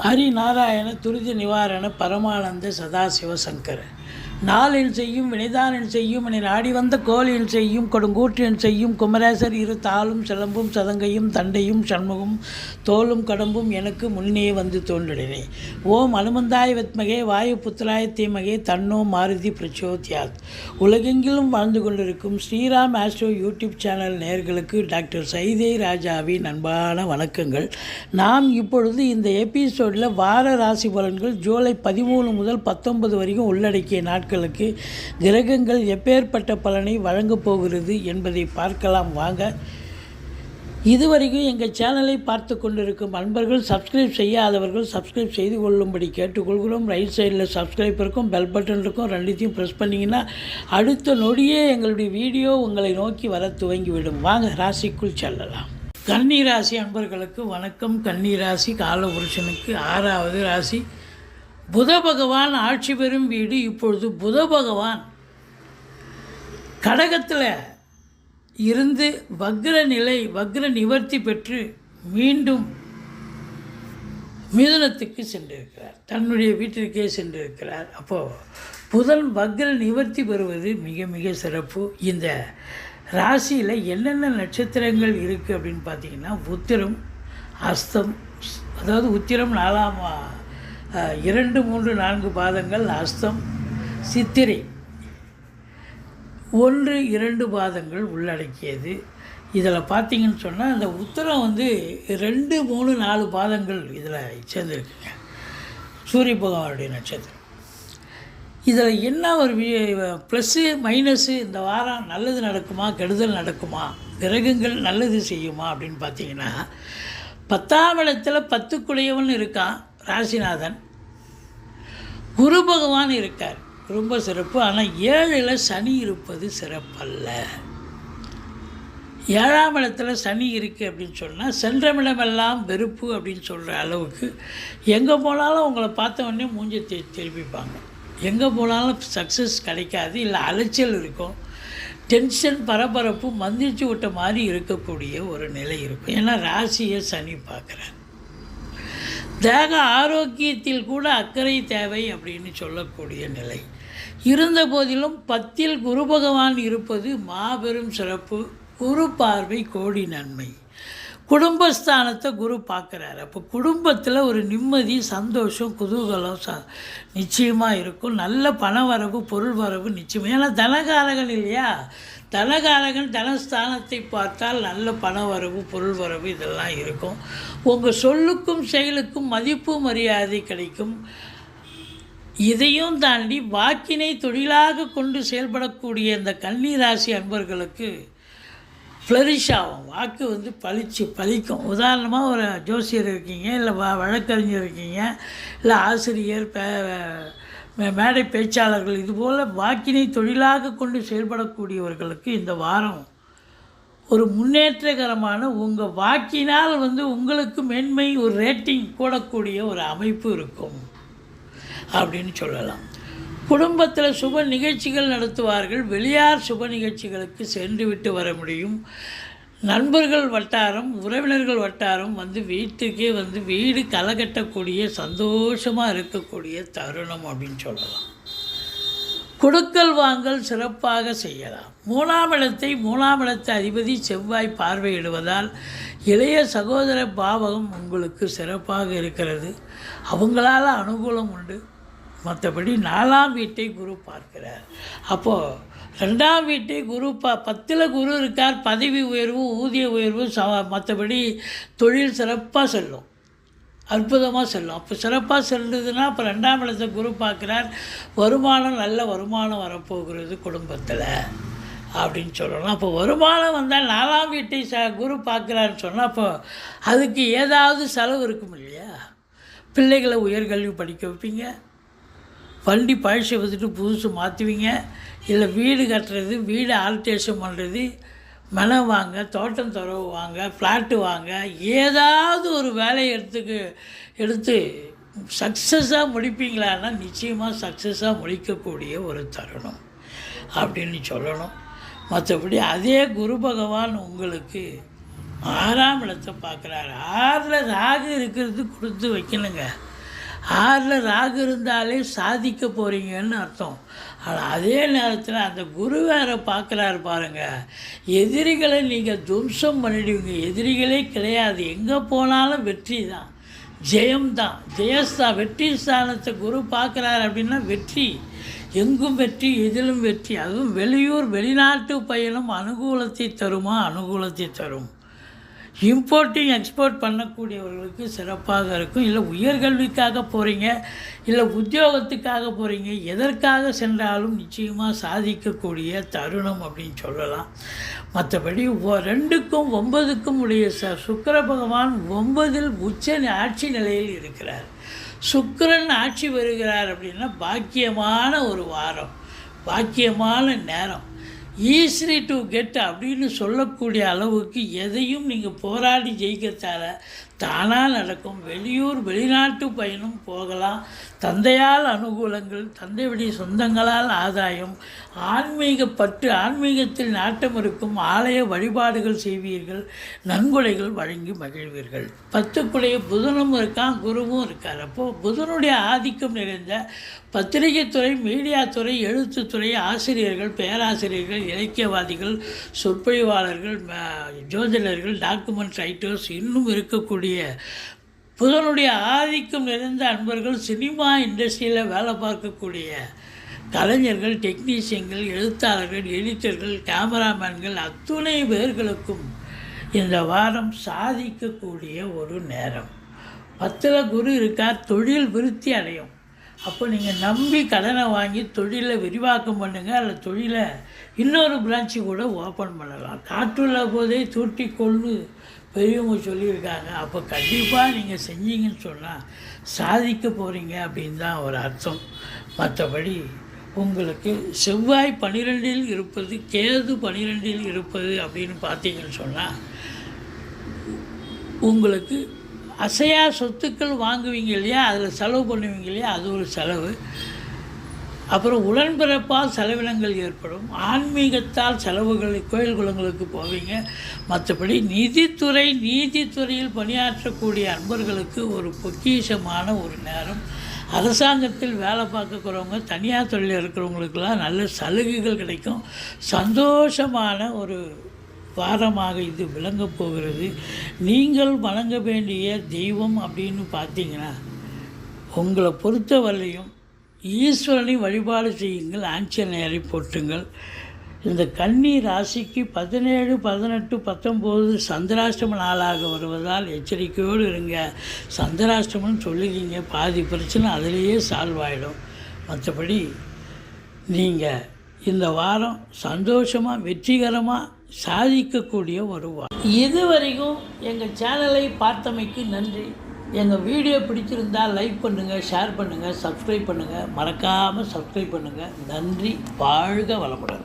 ஹரிநாராயண துரித நிவாரண பரமானந்த சதாசிவ சங்கர நாளின் செய்யும் வினைதானின் செய்யும் என நாடி வந்த கோளின் செய்யும் கொடுங்கூற்றின் செய்யும் குமரேசர் இரு தாளும் சிலம்பும் சதங்கையும் தண்டையும் சண்முகம் தோளும் கடம்பும் எனக்கு முன்னே வந்து தோன்றினே. ஓம் அனுமந்தாய் வெத்மகே வாயு புத்திராய தீமகே தன்னோ மாருதி பிரச்சோத்யாத். உலகெங்கிலும் வாழ்ந்து கொண்டிருக்கும் ஸ்ரீராம் ஆஸ்ட்ரோ யூடியூப் சேனல் நேயர்களுக்கு டாக்டர் சைதை ராஜாவின் அன்பான வணக்கங்கள். நாம் இப்பொழுது இந்த எபிசோடில் வார ராசி பலன்கள் ஜூலை 13 முதல் 19 வரைக்கும் உள்ளடக்கிய நாட்களுக்கு கிரகங்கள் எப்பேற்பட்ட பலனை வழங்கப் போகிறது என்பதை பார்க்கலாம் வாங்க. இதுவரைக்கும் எங்கள் சேனலை பார்த்து கொண்டிருக்கும் அன்பர்கள் சப்ஸ்கிரைப் செய்யாதவர்கள் சப்ஸ்கிரைப் செய்து கொள்ளும்படி கேட்டுக்கொள்கிறோம். ரைட் சைடில் சப்ஸ்கிரைப் இருக்கும், பெல் பட்டன் இருக்கும், ரெண்டுத்தையும் ப்ரெஸ் பண்ணிங்கன்னா அடுத்த நொடியே எங்களுடைய வீடியோ உங்களை நோக்கி வர துவங்கிவிடும். வாங்க ராசிக்குள் செல்லலாம். கன்னி ராசி அன்பர்களுக்கு வணக்கம். கன்னி ராசி காலபுருஷனுக்கு 6வது ராசி. புத பகவான் ஆட்சி பெறும் வீடு. இப்பொழுது புத பகவான் கடகத்தில் இருந்து வக்ர நிவர்த்தி பெற்று மீண்டும் மிதுனத்துக்கு சென்றிருக்கிறார், தன்னுடைய வீட்டிற்கே சென்றிருக்கிறார். அப்போது புதன் வக்ர நிவர்த்தி பெறுவது மிக மிக சிறப்பு. இந்த ராசியில் என்னென்ன நட்சத்திரங்கள் இருக்குது அப்படின்னு பார்த்தீங்கன்னா, உத்திரம், அஸ்தம், அதாவது உத்திரம் 2, 3, 4 பாதங்கள், அஸ்தம், சித்திரை 1, 2 பாதங்கள் உள்ளடக்கியது. இதில் பார்த்தீங்கன்னு சொன்னால் அந்த உத்திரம் 2, 3, 4 பாதங்கள் இதில் சேர்ந்துருக்குங்க. சூரிய பகவானுடைய நட்சத்திரம். இதில் என்ன ஒரு ப்ளஸ்ஸு மைனஸ்ஸு, இந்த வாரம் நல்லது நடக்குமா கெடுதல் நடக்குமா, கிரகங்கள் நல்லது செய்யுமா அப்படின்னு பார்த்தீங்கன்னா, 10ஆம் இடத்துல 10 இருக்கான் ராசிநாதன். குரு பகவான் இருக்கார், ரொம்ப சிறப்பு. ஆனால் 7ல் சனி இருப்பது சிறப்பல்ல. 7ஆம் இடத்துல சனி இருக்குது அப்படின்னு சொன்னால் சென்றமிடமெல்லாம் வெறுப்பு அப்படின்னு சொல்கிற அளவுக்கு எங்கே போனாலும் உங்களை பார்த்த உடனே மூஞ்சி திருப்பிப்பாங்க. எங்கே போனாலும் சக்ஸஸ் கிடைக்காது, இல்லை அலைச்சல் இருக்கும், டென்ஷன் பரபரப்பு மந்திரிச்சு விட்ட மாதிரி இருக்கக்கூடிய ஒரு நிலை இருக்கும். ஏன்னா ராசியை சனி பார்க்குறார். தேக ஆரோக்கியத்தில் கூட அக்கறை தேவை அப்படின்னு சொல்லக்கூடிய நிலை இருந்த போதிலும் 10ல் குரு பகவான் இருப்பது மாபெரும் சிறப்பு. குரு பார்வை கோடி நன்மை. குடும்பஸ்தானத்தை குரு பார்க்குறாரு. அப்போ குடும்பத்தில் ஒரு நிம்மதி, சந்தோஷம், குதூகலம் நிச்சயமாக இருக்கும். நல்ல பண வரவு, பொருள் வரவு நிச்சயம். ஏன்னா தனகாரகன் இல்லையா, தனகாரகன் தனஸ்தானத்தை பார்த்தால் நல்ல பண வரவு, பொருள் வரவு இதெல்லாம் இருக்கும். உங்கள் சொல்லுக்கும் செயலுக்கும் மதிப்பு மரியாதை கிடைக்கும். இதையும் தாண்டி வாக்கினை தொழிலாக கொண்டு செயல்படக்கூடிய இந்த கன்னி ராசி அன்பர்களுக்கு ஃப்ளரிஷ் ஆகும். வாக்கு பலிக்கும். உதாரணமாக ஒரு ஜோசியர் இருக்கீங்க, இல்லை வழக்கறிஞர் இருக்கீங்க, இல்லை ஆசிரியர், மேடை பேச்சாளர்கள், இதுபோல் வாக்கினை தொழிலாக கொண்டு செயல்படக்கூடியவர்களுக்கு இந்த வாரம் ஒரு முன்னேற்றகரமான, உங்கள் வாக்கினால் உங்களுக்கு மேன்மை, ஒரு ரேட்டிங் கூடக்கூடிய ஒரு அமைப்பு இருக்கும் அப்படின்னு சொல்லலாம். குடும்பத்தில் சுப நிகழ்ச்சிகள் நடத்துவார்கள். வெளியார் சுப நிகழ்ச்சிகளுக்கு சென்று விட்டு வர முடியும். நண்பர்கள் வட்டாரம், உறவினர்கள் வட்டாரம் வீட்டுக்கே வீடு களை கட்டக்கூடிய, சந்தோஷமாக இருக்கக்கூடிய தருணம் அப்படின்னு சொல்லலாம். கொடுக்கல் வாங்கல் சிறப்பாக செய்யலாம். 3ஆம் இடத்தை அதிபதி செவ்வாய் பார்வையிடுவதால் இளைய சகோதர பாவகம் உங்களுக்கு சிறப்பாக இருக்கிறது. அவங்களால அனுகூலம் உண்டு. மற்றபடி 4ஆம் வீட்டை குரு பார்க்கிறார். அப்போது 2ஆம் வீட்டை குரு 10ல் குரு இருக்கார். பதவி உயர்வு, ஊதிய உயர்வு, மற்றபடி தொழில் சிறப்பாக செல்லும், அற்புதமாக செல்லும். அப்போ சிறப்பாக செல்லுதுன்னா அப்போ 2ஆம் இடத்தை குரு பார்க்குறார். வருமானம், நல்ல வருமானம் வரப்போகிறது குடும்பத்தில் அப்படின்னு சொல்லலாம். அப்போ வருமானம் வந்தால் 4ஆம் வீட்டை குரு பார்க்குறாருன்னு சொன்னால் அப்போ அதுக்கு ஏதாவது செலவு இருக்கும் இல்லையா. பிள்ளைகளை உயர்கல்வி படிக்க வைப்பீங்க, வண்டி பழசை புதுசு மாற்றுவீங்க, இல்லை வீடு கட்டுறது, வீடு ஆல்ட்ரேஷன் பண்ணுறது, மனம் வாங்க, தோட்டம் துறவு வாங்க, ஃப்ளாட்டு வாங்க, ஏதாவது ஒரு வேலையை எடுத்து சக்ஸஸாக முடிப்பீங்களான்னா நிச்சயமாக சக்ஸஸாக முடிக்கக்கூடிய ஒரு தருணம் அப்படின்னு சொல்லணும். மற்றபடி அதே குரு பகவான் உங்களுக்கு 6ஆம் இடத்தை பார்க்குறாரு. 6ல் ராகு இருக்கிறது கொடுத்து வைக்கணுங்க. 6ல் ராகு இருந்தாலே சாதிக்க போகிறீங்கன்னு அர்த்தம். ஆனால் அதே நேரத்தில் அந்த குரு வேறு பார்க்குறாரு பாருங்கள், எதிரிகளை நீங்கள் துவம்சம் பண்ணிடுவீங்க. எதிரிகளே கிடையாது, எங்கே போனாலும் வெற்றி தான், ஜெயம்தான், ஜெயஸ்தான். வெற்றி ஸ்தானத்தை குரு பார்க்குறாரு அப்படின்னா வெற்றி, எங்கும் வெற்றி, எதிலும் வெற்றி. அதுவும் வெளியூர் வெளிநாட்டு பயணம் அனுகூலத்தை தருமா? அனுகூலத்தை தரும். இம்போர்ட்டிங் எக்ஸ்போர்ட் பண்ணக்கூடியவர்களுக்கு சிறப்பாக இருக்கும். இல்லை உயர்கல்விக்காக போகிறீங்க, இல்லை உத்தியோகத்துக்காக போகிறீங்க, எதற்காக சென்றாலும் நிச்சயமாக சாதிக்கக்கூடிய தருணம் அப்படின்னு சொல்லலாம். மற்றபடி 2க்கும் 9க்கும் உடைய சுக்கிர பகவான் 9ல் உச்ச ஆட்சி நிலையில் இருக்கிறார். சுக்கிரன் ஆட்சி வருகிறார் அப்படின்னா பாக்கியமான ஒரு வாரம், பாக்கியமான நேரம். ஈஸி டு கெட் அப்படின்னு சொல்லக்கூடிய அளவுக்கு எதையும் நீங்கள் போராடி ஜெயிக்கிறதால தானாக நடக்கும். வெளியூர் வெளிநாட்டு பயணம் போகலாம். தந்தையால் அனுகூலங்கள், தந்தை வழி சொந்தங்களால் ஆதாயம், ஆன்மீகத்தில் நாட்டம் இருக்கும். ஆலய வழிபாடுகள் செய்வீர்கள், நன்கொடைகள் வழங்கி மகிழ்வீர்கள். 10க்குடைய புதனும் இருக்கான், குருவும் இருக்கார். அப்போது புதனுடைய ஆதிக்கம் நிறைந்த பத்திரிகைத்துறை, மீடியாத்துறை, எழுத்துத்துறை, ஆசிரியர்கள், பேராசிரியர்கள், இலக்கியவாதிகள், சொற்பொழிவாளர்கள், ஜோதிடர்கள், டாக்குமெண்ட் ரைட்டர்ஸ், இன்னும் இருக்கக்கூடிய புதனுடைய ஆதிக்கம் நிறைந்த அன்பர்கள், சினிமா இண்டஸ்ட்ரியில் வேலை பார்க்கக்கூடிய கலைஞர்கள், டெக்னீஷியன்கள், எழுத்தாளர்கள், எடிட்டர்கள், கேமராமேன்கள், அத்துணை பேர்களுக்கும் இந்த வாரம் சாதிக்கக்கூடிய ஒரு நேரம். 10ல் குரு இருக்கார், தொழில் விருத்தி அடையும். அப்போ நீங்கள் நம்பி கடனை வாங்கி தொழிலை விரிவாக்கம் பண்ணுங்கள், அல்ல தொழிலை இன்னொரு பிரான்ச்சு கூட ஓப்பன் பண்ணலாம். காற்றுள்ள போதே தூட்டி கொள்ளு பெரியவங்க சொல்லியிருக்காங்க. அப்போ கண்டிப்பாக நீங்கள் செஞ்சீங்கன்னு சொன்னால் சாதிக்க போகிறீங்க அப்படின்னு தான் ஒரு அர்த்தம். மற்றபடி உங்களுக்கு செவ்வாய் 12ல் இருப்பது, கேது 12ல் இருப்பது அப்படின்னு பார்த்தீங்கன்னு சொன்னால் உங்களுக்கு அசையா சொத்துக்கள் வாங்குவீங்க இல்லையா, அதில் செலவு பண்ணுவீங்க இல்லையா, அது ஒரு செலவு. அப்புறம் உடன்பிறப்பால் செலவினங்கள் ஏற்படும். ஆன்மீகத்தால் செலவுகள், கோயில் குளங்களுக்கு போவீங்க. மற்றபடி நீதித்துறையில் பணியாற்றக்கூடிய அன்பர்களுக்கு ஒரு பொக்கிஷமான ஒரு நேரம். அரசாங்கத்தில் வேலை பார்க்கறவங்க, தனியார் தொழிலில் இருக்கிறவங்களுக்கெல்லாம் நல்ல சலுகைகள் கிடைக்கும். சந்தோஷமான ஒரு வாரமாக இது விளங்கப் போகிறது. நீங்கள் வணங்க வேண்டிய தெய்வம் அப்படின்னு பார்த்தீங்கன்னா, உங்களை பொறுத்தவரையும் ஈஸ்வரனை வழிபாடு செய்யுங்கள், ஆஞ்சநேயரை போற்றுங்கள். இந்த கன்னி ராசிக்கு 17, 18, 19 சந்திராஷ்டம நாளாக வருவதால் எச்சரிக்கையோடு இருங்க. சந்திராஷ்டமம்னு சொல்லுவீங்க, பாதி பிரச்சனை அதிலேயே சால்வ் ஆகிடும். மற்றபடி நீங்கள் இந்த வாரம் சந்தோஷமாக வெற்றிகரமாக சாதிக்கக்கூடிய ஒரு வாரம். இதுவரைக்கும் எங்கள் சேனலை பார்த்தமைக்கு நன்றி. எங்கள் வீடியோ பிடிச்சிருந்தால் லைக் பண்ணுங்கள், ஷேர் பண்ணுங்கள், சப்ஸ்கிரைப் பண்ணுங்கள். மறக்காமல் சப்ஸ்கிரைப் பண்ணுங்கள். நன்றி. வாழ்க வளமுடன்.